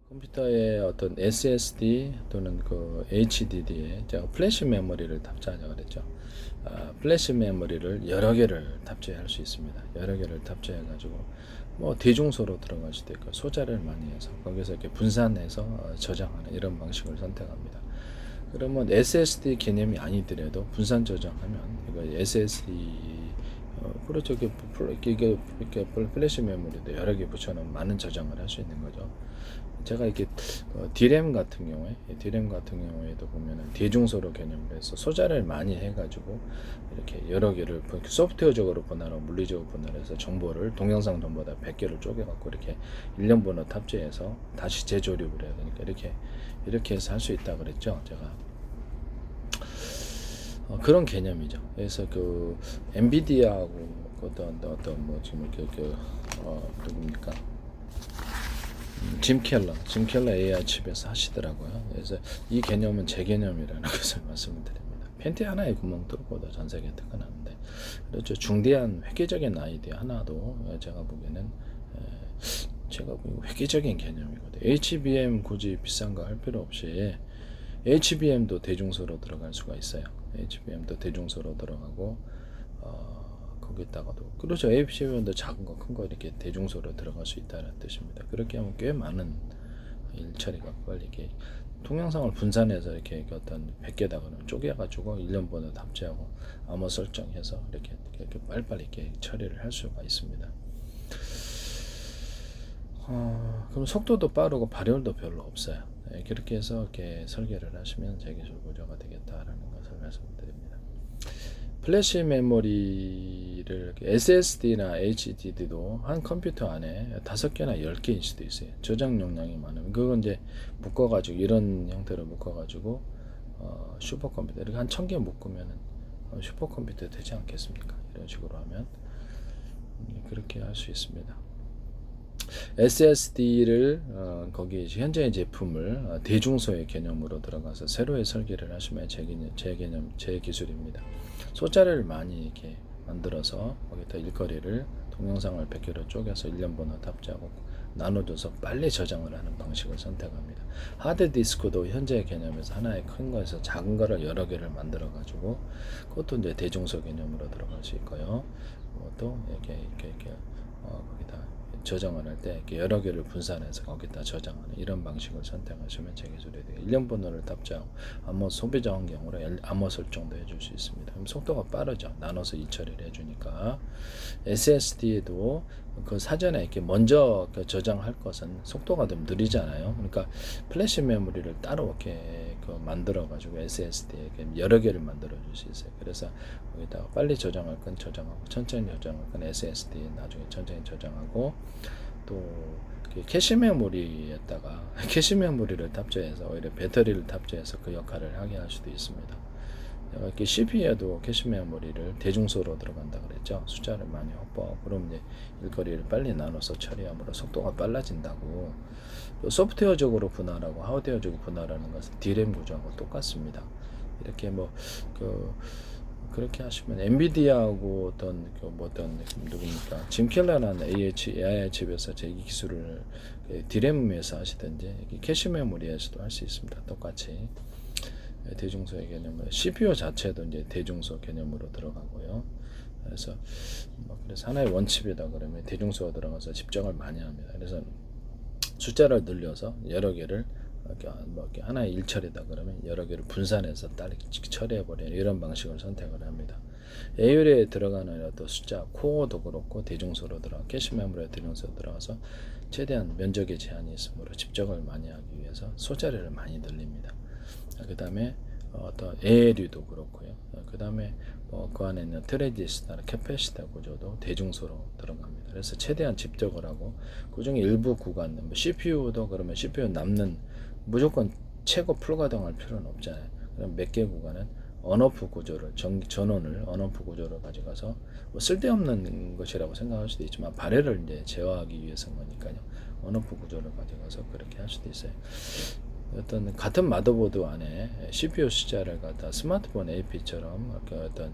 컴퓨터의 어떤 SSD 또는 그 HDD에 제가 플래시 메모리를 탑재하자고 그랬죠. 플래시 메모리를 여러 개를 탑재할 수 있습니다. 여러 개를 탑재해 가지고 뭐 대중소로 들어갈 수도 있고 소자를 많이 해서 거기서 이렇게 분산해서 저장하는 이런 방식을 선택합니다. 그러면 SSD 개념이 아니더라도 분산 저장하면 이거 SSD 그렇죠. 이게 플래시 메모리도 여러 개 붙여놓으면 많은 저장을 할 수 있는 거죠. 제가 이렇게 디램 같은 경우에도 보면은 대중소로 개념을 해서 소자를 많이 해가지고 이렇게 여러 개를 소프트웨어적으로 분할하고 물리적으로 분할해서 정보를 동영상 전보다 100개를 쪼개갖고 이렇게 일련 번호 탑재해서 다시 재조립을 해야 되니까 이렇게 해서 할 수 있다 그랬죠. 제가 그런 개념이죠. 그래서 그 엔비디아하고 어떤 뭐 지금 이렇게 누굽니까? 짐 켈러 AI 칩에서 하시더라고요. 그래서 이 개념은 제 개념이라는 것을 말씀을 드립니다. 팬티 하나에 구멍 뚫고도 전 세계에 접근하는데, 그렇죠. 중대한 획기적인 아이디어 하나도 제가 보기에는 획기적인 개념이거든요. HBM 굳이 비싼 거 할 필요 없이 HBM도 대중소로 들어갈 수가 있어요. HBM도 대중소로 들어가고 거기다가도 그렇죠. HBM도 작은 거, 큰 거 이렇게 대중소로 들어갈 수 있다는 뜻입니다. 그렇게 하면 꽤 많은 일 처리가 빨리 이렇게 동영상을 분산해서 이렇게 어떤 100개다가는 쪼개가지고 1년 번호 탑재하고 암호 설정해서 이렇게 빨리빨리 이렇게 처리를 할 수가 있습니다. 그럼 속도도 빠르고 발열도 별로 없어요. 네, 그렇게 해서 이렇게 설계를 하시면 재기술 구조가 되겠다라는 것을 말씀드립니다. 플래시 메모리를 SSD나 HDD도 한 컴퓨터 안에 5개나 10개일 수도 있어요. 저장 용량이 많으면 그건 이제 묶어가지고 이런 형태로 묶어가지고 슈퍼컴퓨터 이렇게 한 1000개 묶으면 슈퍼컴퓨터 되지 않겠습니까? 이런 식으로 하면 그렇게 할 수 있습니다. SSD를 거기 현재의 제품을 대중소의 개념으로 들어가서 새로의 설계를 하시면 제 기술입니다. 소자를 많이 이렇게 만들어서 거기다 일거리를 동영상을 100개로 쪼개서 1년 번호 탑재하고 나눠줘서 빨리 저장을 하는 방식을 선택합니다. 하드디스크도 현재의 개념에서 하나의 큰 거에서 작은 거를 여러 개를 만들어 가지고 그것도 이제 대중소 개념으로 들어갈 수 있고요. 그것도 이렇게 거기다 저장을 할 때 여러 개를 분산해서 거기다 저장하는 이런 방식을 선택하시면 제 기술이 돼요. 1년 번호를 탑재하고 암호 소비자 환경으로 암호 설정도 해줄 수 있습니다. 그럼 속도가 빠르죠. 나눠서 이처리를 해주니까. SSD에도 그 사전에 이렇게 먼저 저장할 것은 속도가 좀 느리잖아요. 그러니까 플래시 메모리를 따로 이렇게 만들어 가지고 SSD에 여러 개를 만들어 줄 수 있어요. 그래서 거기다가 빨리 저장할 건 저장하고 천천히 저장할 건 SSD 나중에 천천히 저장하고 또 캐시 메모리에다가 캐시 메모리를 탑재해서 오히려 배터리를 탑재해서 그 역할을 하게 할 수도 있습니다. 이렇게 CPU에도 캐시 메모리를 대중소로 들어간다 그랬죠. 숫자를 많이 확보하고 그럼 이제 일거리를 빨리 나눠서 처리함으로 속도가 빨라진다고. 또 소프트웨어적으로 분할하고 하드웨어적으로 분할하는 것은 D램 구조하고 똑같습니다. 이렇게 그렇게 하시면 엔비디아하고 어떤 누굽니까 짐 켈러라는 AI 칩에서 제 기술을 D램에서 하시든지 캐시 메모리에서도 할 수 있습니다. 똑같이. 대중소의 개념으로 CPU 자체도 이제 대중소 개념으로 들어가고요. 그래서 하나의 원칩이다 그러면 대중소가 들어가서 집적을 많이 합니다. 그래서 숫자를 늘려서 여러 개를 이렇게 하나의 일처리다 그러면 여러 개를 분산해서 처리해 버리는 이런 방식을 선택을 합니다. A열에 들어가는 어떤 숫자 코어도 그렇고 대중소로 들어가 캐시 메모리에 대중소로 들어가서 최대한 면적의 제한이 있으므로 집적을 많이 하기 위해서 소자리를 많이 늘립니다. 그 다음에 어떤 ALU도 그렇고요. 그 다음에 그 안에 있는 트랜지스터나 캐패시터 구조도 대중소로 들어갑니다. 그래서 최대한 집적을 하고 그 중에 일부 구간, CPU도 그러면 CPU 남는 무조건 최고 풀가동할 필요는 없잖아요. 그럼 몇 개 구간은 언오프 구조를 전원을 언오프 구조를 가져가서 쓸데없는 것이라고 생각할 수도 있지만 발열을 이제 제어하기 위해서인 거니까요. 언오프 구조를 가져가서 그렇게 할 수도 있어요. 어떤 같은 마더보드 안에 CPU 숫자를 갖다 스마트폰 AP처럼 어떤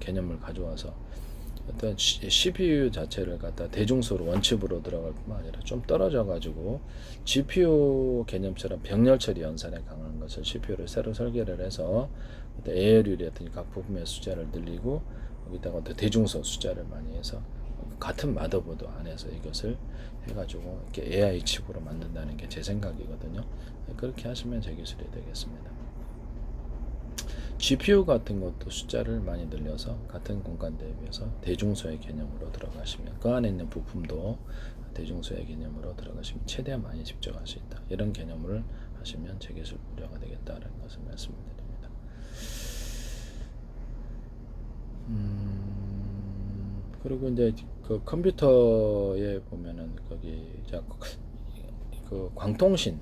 개념을 가져와서 어떤 CPU 자체를 갖다 대중소로 원칩으로 들어갈 뿐만 아니라 좀 떨어져 가지고 GPU 개념처럼 병렬 처리 연산에 강한 것을 CPU를 새로 설계를 해서 ALU라든지 각 부품의 숫자를 늘리고 거기다가 어떤 대중소 숫자를 많이 해서 같은 마더보드 안에서 이것을 해가지고 이렇게 AI 칩으로 만든다는 게 제 생각이거든요. 그렇게 하시면 제 기술이 되겠습니다. GPU 같은 것도 숫자를 많이 늘려서 같은 공간 대비해서 대중소의 개념으로 들어가시면 그 안에 있는 부품도 대중소의 개념으로 들어가시면 최대한 많이 집적할 수 있다. 이런 개념을 하시면 제 기술 우려가 되겠다는 것을 말씀드립니다. 그리고 이제 그 컴퓨터에 보면은 거기 그 광통신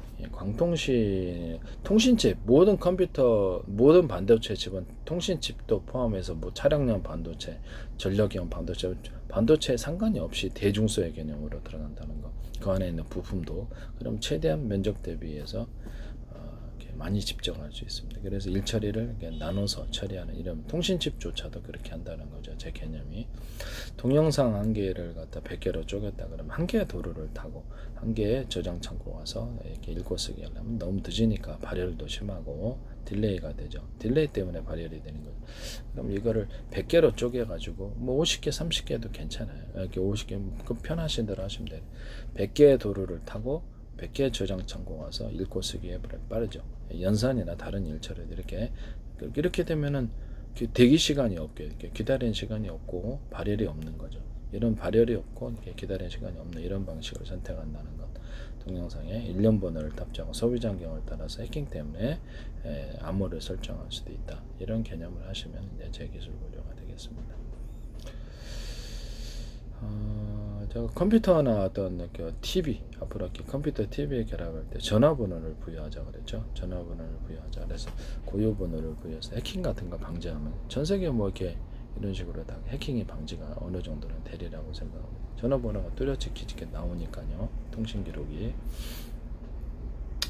통신칩 모든 컴퓨터 모든 반도체 칩은 통신칩도 포함해서 뭐 차량용 반도체, 전력용 반도체에 상관이 없이 대중소의 개념으로 들어간다는 거. 그 안에 있는 부품도 그럼 최대한 면적 대비해서 많이 집적할 수 있습니다. 그래서 일 처리를 나눠서 처리하는 이런 통신칩조차도 그렇게 한다는 거죠. 제 개념이 동영상 한 개를 갖다 100개로 쪼갰다 그러면 한 개의 도루를 타고 한 개의 저장 창고 가서 이렇게 읽고 쓰기 하려면 너무 늦으니까 발열도 심하고 딜레이가 되죠. 딜레이 때문에 발열이 되는 거죠. 그럼 이거를 100개로 쪼개 가지고 뭐 50개, 30개도 괜찮아요. 이렇게 50개 그 편하신 대로 하시면 돼요. 100개의 도루를 타고 100개 저장 창고 가서 읽고 쓰기에 빠르죠. 연산이나 다른 일처리도 이렇게 되면은 대기 시간이 없게 이렇게 기다리는 시간이 없고 발열이 없는 거죠. 이런 발열이 없고 이렇게 기다리는 시간이 없는 이런 방식을 선택한다는 것. 동영상에 일련 번호를 탑재하고 소비자 환경을 따라서 해킹 때문에 암호를 설정할 수도 있다. 이런 개념을 하시면 이제 제 기술 고려가 되겠습니다. 컴퓨터나 어떤 그 TV 앞으로 이렇게 컴퓨터 TV에 결합할 때 전화번호를 부여하자 그랬죠. 전화번호를 부여하자 그래서 고유번호를 부여해서 해킹 같은 거 방지하면 전 세계 뭐 이렇게 이런 식으로 다 해킹이 방지가 어느 정도는 되리라고 생각합니다. 전화번호가 뚜렷이 이렇게 나오니까요. 통신 기록이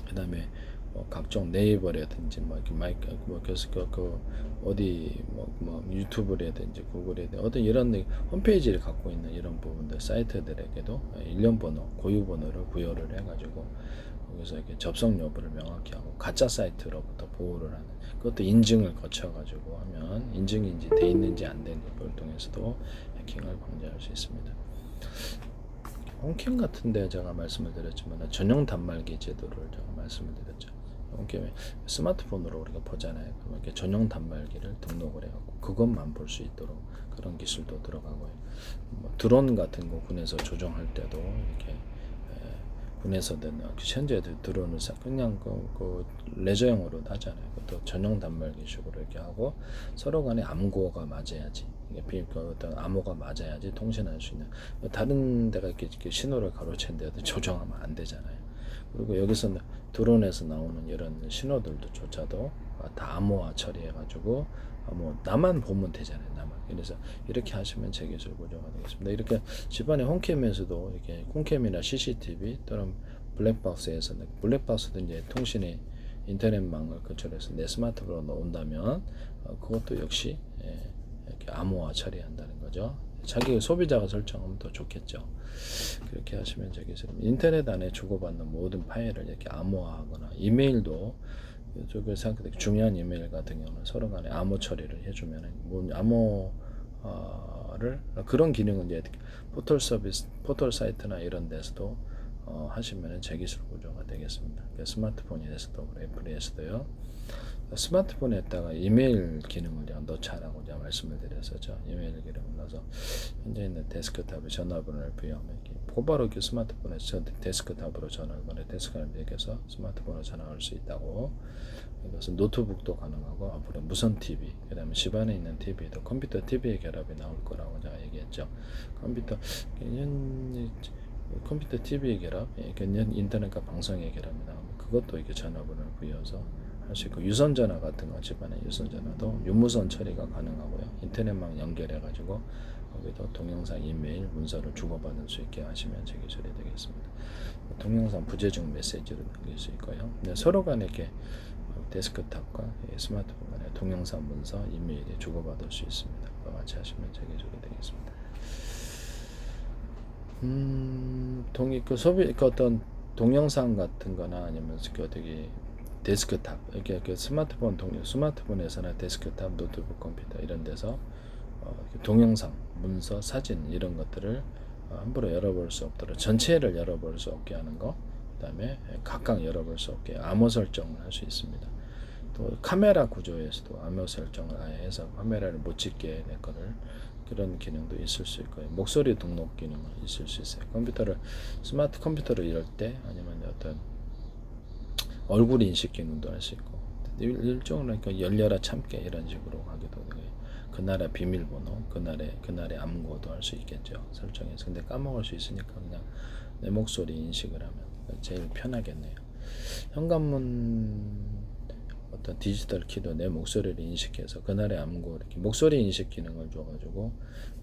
그다음에 뭐 각종 네이버라든지 뭐 이렇게 마이크 뭐 계속 그 어디 뭐 유튜브라든지 구글이라든지 어떤 이런 홈페이지를 갖고 있는 이런 부분들 사이트들에게도 일련 번호, 고유 번호를 부여를 해가지고 거기서 이렇게 접속 여부를 명확히 하고 가짜 사이트로부터 보호를 하는 그것도 인증을 거쳐가지고 하면 인증인지 돼 있는지 안 되는 걸 통해서도 해킹을 방지할 수 있습니다. 홈캠 같은데 제가 말씀을 드렸지만 전용 단말기 제도를 제가 말씀을 드렸죠. 홈캠에 스마트폰으로 우리가 보잖아요. 그럼 이렇게 전용 단말기를 등록을 해갖고 그것만 볼 수 있도록 그런 기술도 들어가고요. 뭐 드론 같은 거 군에서 조종할 때도 이렇게 군에서든 현재 드론을 그냥 그 레저용으로 하잖아요. 그것도 전용 단말기식으로 이렇게 하고 서로 간에 암호가 맞아야지. 이게 어떤 암호가 맞아야지 통신할 수 있는 다른 데가 이렇게 신호를 가로챈 데도 조정하면 안 되잖아요. 그리고 여기서 드론에서 나오는 이런 신호들도 조차도 다 암호화 처리해가지고 나만 보면 되잖아요. 나만. 그래서 이렇게 하시면 제 기술 고정화 되겠습니다. 이렇게 집안의 홈캠에서도 이렇게 홈캠이나 CCTV 또는 블랙박스에서는 블랙박스도 이제 통신의 인터넷망을 거쳐서 내 스마트폰으로 넣은다면 그것도 역시 이렇게 암호화 처리한다는 거죠. 자기 소비자가 설정하면 더 좋겠죠. 그렇게 하시면 제 기술입니다. 인터넷 안에 주고받는 모든 파일을 이렇게 암호화하거나 이메일도 이쪽에 생각해 중요한 이메일 같은 경우는 서로 간에 암호 처리를 해주면 암호를 그런 기능은 이제 포털 서비스, 포털 사이트나 이런 데서도 하시면 제 기술 구조가 되겠습니다. 스마트폰에서도 애플에서도요. 스마트폰에다가 이메일 기능을 넣자라고 제가 말씀을 드렸었죠. 이메일 기능을 넣어서 현재 있는 데스크탑에 전화번호를 부여하면 곧바로 이렇게 스마트폰에서 데스크탑으로 전화를 보내 데스크탑을 매겨서 스마트폰으로 전화할 수 있다고. 이것은 노트북도 가능하고 앞으로 무선 TV, 그다음에 집안에 있는 TV도 컴퓨터 TV의 결합이 나올 거라고 제가 얘기했죠. 컴퓨터 TV의 결합, 인터넷과 방송의 결합이 나오면 그것도 이렇게 전화번호를 부여해서 할 수 있고 유선전화 같은 거 집안의 유선전화도 유무선 처리가 가능하고요. 인터넷망 연결해가지고 거기도 동영상, 이메일, 문서를 주고받을 수 있게 하시면 제 기술이 되겠습니다. 동영상 부재중 메시지를 남길 수 있고요. 근데 서로 간에 이렇게 데스크탑과 스마트폰 간의 동영상 문서, 이메일이 주고받을 수 있습니다. 그와 같이 하시면 제 기술이 되겠습니다. 어떤 동영상 같은 거나 아니면 어떻게 데스크탑, 이렇게 스마트폰에서나 데스크탑, 노트북 컴퓨터 이런 데서 동영상, 문서, 사진 이런 것들을 함부로 열어볼 수 없도록 전체를 열어볼 수 없게 하는 거, 그 다음에 각각 열어볼 수 없게 암호 설정을 할 수 있습니다. 또 카메라 구조에서도 암호 설정을 아예 해서 카메라를 못 찍게 될 거를 그런 기능도 있을 수 있고요. 목소리 등록 기능은 있을 수 있어요. 스마트 컴퓨터를 열 때 아니면 어떤 얼굴 인식 기능도 할 수 있고, 일종으로 그러니까 열려라 참게 이런 식으로 하기도 되고요. 그날의 비밀번호, 그날의 암호도 할 수 있겠죠. 설정해서. 근데 까먹을 수 있으니까 그냥 내 목소리 인식을 하면 제일 편하겠네요. 현관문 어떤 디지털 키도 내 목소리를 인식해서 그날의 암호 이렇게 목소리 인식 기능을 줘가지고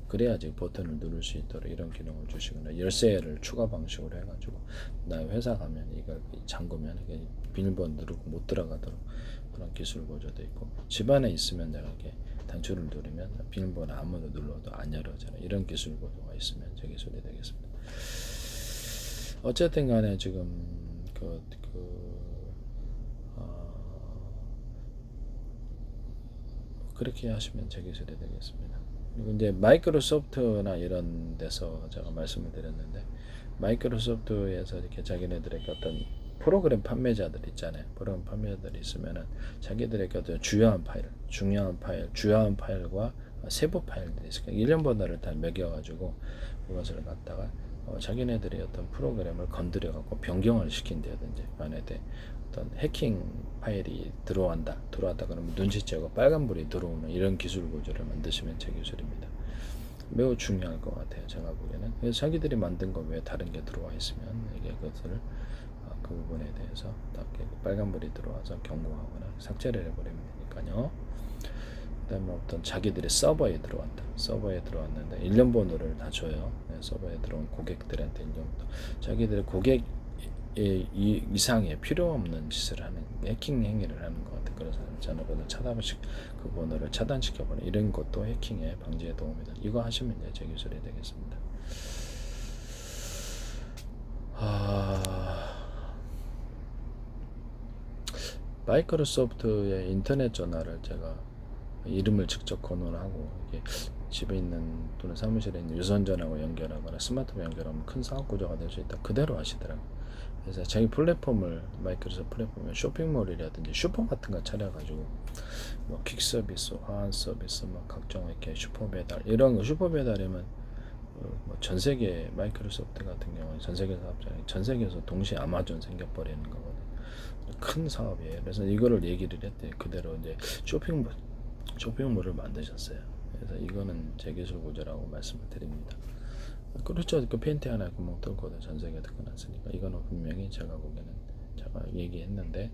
그래야지 버튼을 누를 수 있도록 이런 기능을 주시거나 열쇠를 추가 방식으로 해가지고 나 회사 가면 이걸 잠그면 비밀번호 누르고 못 들어가도록 그런 기술 구조도 있고, 집안에 있으면 내가 이렇게 단추를 누르면 비밀번호 아무도 눌러도 안 열어져요. 이런 기술 구조가 있으면 제 기술이 되겠습니다. 어쨌든 간에 지금 그렇게 하시면 제 기술이 되겠습니다. 그리고 이제 마이크로소프트나 이런 데서 제가 말씀을 드렸는데, 마이크로소프트에서 이렇게 자기네들의 어떤 프로그램 판매자들 있잖아요. 프로그램 판매자들이 있으면은 자기들의 어떤 중요한 파일과 세부 파일들이 있으니까 일련 번호를 다 매겨가지고 그것을 갖다가 자기네들이 어떤 프로그램을 건드려갖고 변경을 시킨다든지, 만약에 어떤 해킹 파일이 들어왔다 그러면 눈치채고 빨간불이 들어오는 이런 기술 구조를 만드시면 제 기술입니다. 매우 중요할 것 같아요, 제가 보기에는. 그래서 자기들이 만든 거 외에 다른 게 들어와 있으면 이게 그것을 그 부분에 대해서 빨간불이 들어와서 경고하거나 삭제를 해버리면 되니까요. 그 다음에 어떤 자기들의 서버에 들어왔는데 일련 번호를 다 줘요. 서버에 들어온 고객들한테 일련번호, 자기들의 고객 이상의 필요 없는 짓을 하는 해킹 행위를 하는 것 같아요. 그래서 전화번호 그 번호를 차단시켜버리는 이런 것도 해킹의 방지에 도움이 됩니다. 이거 하시면 이제 제 기술이 되겠습니다. 마이크로소프트의 인터넷 전화를 제가 이름을 직접 권한하고 이게 집에 있는 또는 사무실에 있는 유선전화하고 연결하거나 스마트폰 연결하면 큰 사업 구조가 될 수 있다. 그대로 하시더라고요. 그래서 자기 플랫폼을, 마이크로소프트 플랫폼에 쇼핑몰이라든지 슈퍼 같은 거 차려가지고 뭐 퀵 서비스, 화환 서비스, 뭐 각종 이렇게 슈퍼 배달 이런 거, 슈퍼 배달이면 뭐 전 세계 마이크로소프트 같은 경우는 전 세계 사업장이 전 세계에서 동시에 아마존 생겨버리는 거거든요. 큰 사업이에요. 그래서 이거를 얘기를 했대. 그대로 이제 쇼핑몰을 만드셨어요. 그래서 이거는 제 기술 구조라고 말씀을 드립니다. 그렇죠. 그 팬티 하나 구멍 뚫고도 전 세계에 드러났으니까 이거는 분명히 제가 보기에는 제가 얘기했는데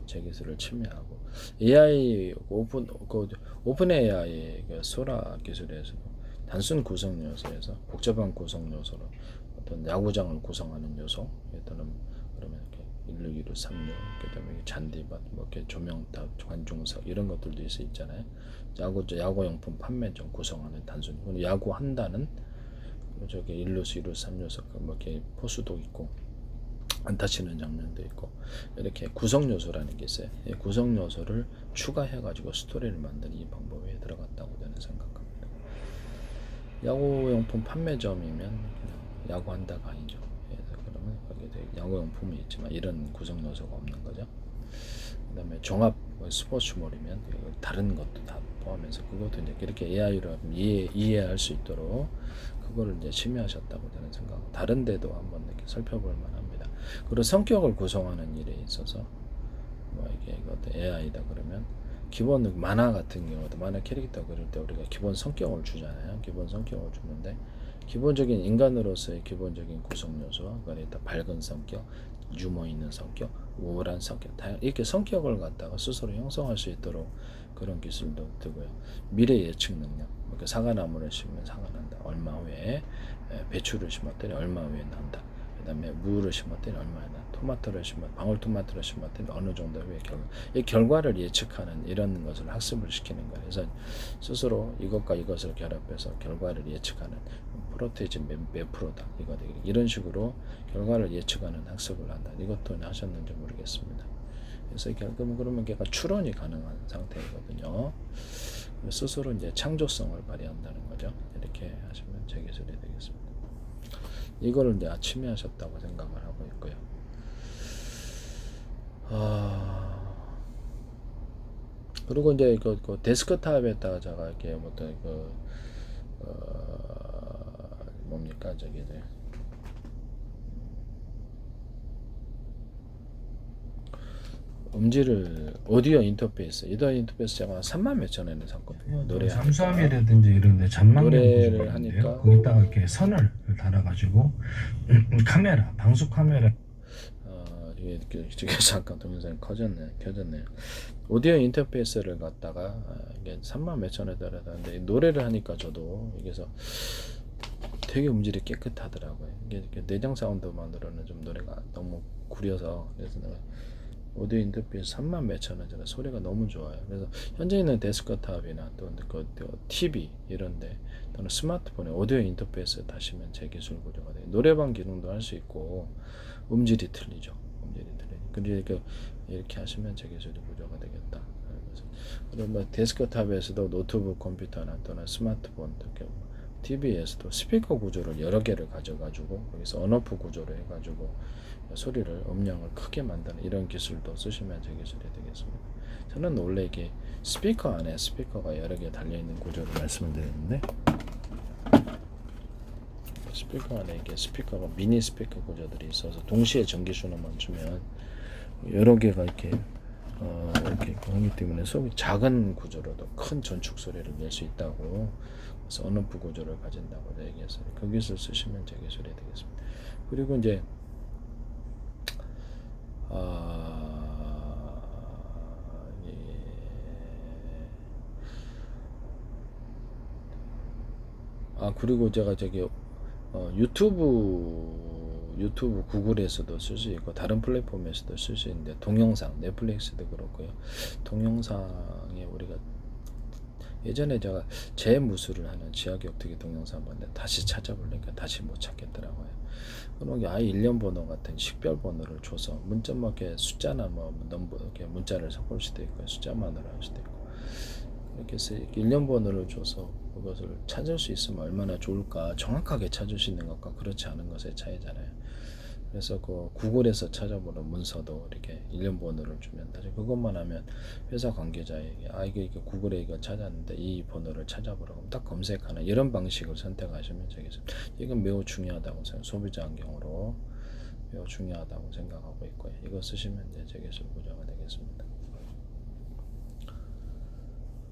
제 기술을 침해하고, AI 오픈 AI 소라 기술에서도 단순 구성 요소에서 복잡한 구성 요소로 어떤 야구장을 구성하는 요소, 또는 그러면 이렇게 161, 36, 그다음에 잔디밭, 뭐 이렇게 조명탑, 관중석 이런 것들도 있잖아요. 야구용품 판매점 구성하는 단순히 야구 한다는 저기 1루수, 2루수, 3루수 뭐 이렇게 포수도 있고 안타 치는 장면도 있고 이렇게 구성 요소라는 게 있어요. 이 구성 요소를 추가해가지고 스토리를 만드는 이 방법에 들어갔다고 저는 생각합니다. 야구용품 판매점이면 그냥 야구한다가 아니죠. 그래서 그러면 거기에 야구용품이 있지만 이런 구성 요소가 없는 거죠. 그다음에 종합 스포츠몰이면 다른 것도 다 포함해서 그것도 이제 이렇게 AI로 이해할 수 있도록 그거를 이제 심의하셨다고 저는 생각하고, 다른 데도 한번 이렇게 살펴볼 만합니다. 그리고 성격을 구성하는 일에 있어서 뭐 이게 AI다 그러면 기본 만화 같은 경우도 만화 캐릭터 그릴 때 우리가 기본 성격을 주잖아요. 기본 성격을 주는데 기본적인 인간으로서의 기본적인 구성 요소와 그러니까 밝은 성격, 유머 있는 성격, 우울한 성격, 이렇게 성격을 갖다가 스스로 형성할 수 있도록 그런 기술도 되고요. 미래 예측 능력, 사과나무를 심으면 사과 난다. 얼마 후에 배추를 심었더니 얼마 후에 난다. 그다음에 무를 심었더니 얼마나, 토마토를 심었, 방울토마토를 심었더니 어느 정도 후에 이 결과를 예측하는 이런 것을 학습을 시키는 거예요. 그래서 스스로 이것과 이것을 결합해서 결과를 예측하는 프로테이즈 몇 프로다 이거 이런 식으로 결과를 예측하는 학습을 한다. 이것도 하셨는지 모르겠습니다. 그래서 그러면 걔가 추론이 가능한 상태이거든요. 스스로 이제 창조성을 발휘한다는 거죠. 이렇게 하시면 제 기술이 되겠습니다. 이거를 이제 아침에 하셨다고 생각을 하고 있고요. 그리고 이제 그 데스크탑에다가 제가 이렇게 어떤 뭡니까 저기 이제 음질을 오디오 인터페이스 제가 3만 몇천 원에 샀거든요. 노래 잠수함이라든지 이런데 잔망령 노래를 구조가 있는데요. 하니까 거기다가 이렇게 선을 달아가지고 카메라, 방수 카메라. 이게 잠깐 동영상이 켜졌네요. 오디오 인터페이스를 갖다가 이게 3만 몇천 원에 달았는데 노래를 하니까 저도 여기서 되게 음질이 깨끗하더라고요. 이게 내장 사운드만으로는 좀 노래가 너무 구려서 그래서 내가 오디오 인터페이스 3만 몇천 원짜리 소리가 너무 좋아요. 그래서 현재 있는 데스크탑이나 또 TV 이런데 또는 스마트폰에 오디오 인터페이스 다시면 제 기술 구조가 돼요. 노래방 기능도 할 수 있고 음질이 틀리죠. 그리고 이렇게 하시면 제 기술이 구조가 되겠다. 그리고 뭐 데스크탑에서도 노트북 컴퓨터나 또는 스마트폰 TV에서도 스피커 구조를 여러 개를 가져가지고 거기서 언어프 구조를 해가지고 소리를 음량을 크게 만드는 이런 기술도 쓰시면 제 기술이 되겠습니다. 저는 원래 이게 스피커 안에 스피커가 여러 개 달려있는 구조를 말씀을 드렸는데 스피커 안에 이게 스피커가 미니 스피커 구조들이 있어서 동시에 전기 신호만 주면 여러 개가 이렇게 하기 때문에 소리 작은 구조로도 큰 전축 소리를 낼 수 있다고 그래서 언어프 구조를 가진다고 얘기했어요. 그 기술 쓰시면 제 기술이 되겠습니다. 그리고 이제 그리고 제가 저기 유튜브 구글에서도 쓸 수 있고 다른 플랫폼에서도 쓸 수 있는데 동영상 넷플릭스도 그렇고요. 동영상에 우리가 예전에 제가 재무술을 하는 지하격투기 동영상 봤는데 다시 찾아보니까 다시 못 찾겠더라고요. 그럼 아이 일련 번호 같은 식별 번호를 줘서 문자 뭐 이렇게 숫자나 뭐 넘버 이렇게 문자를 섞을 수도 있고 숫자만으로 할 수도 있고 이렇게 해서 일련 번호를 줘서 그것을 찾을 수 있으면 얼마나 좋을까. 정확하게 찾을 수 있는 것과 그렇지 않은 것의 차이잖아요. 그래서 그 구글에서 찾아보는 문서도 이렇게 일련 번호를 주면 사실 그것만 하면 회사 관계자에게 이게 구글에 이거 찾았는데 이 번호를 찾아보라고 딱 검색하는 이런 방식을 선택하시면 되겠습니다. 이건 매우 중요하다고 생각해요. 소비자 환경으로 매우 중요하다고 생각하고 있고요. 이거 쓰시면 이제 제 기술 구조가 되겠습니다.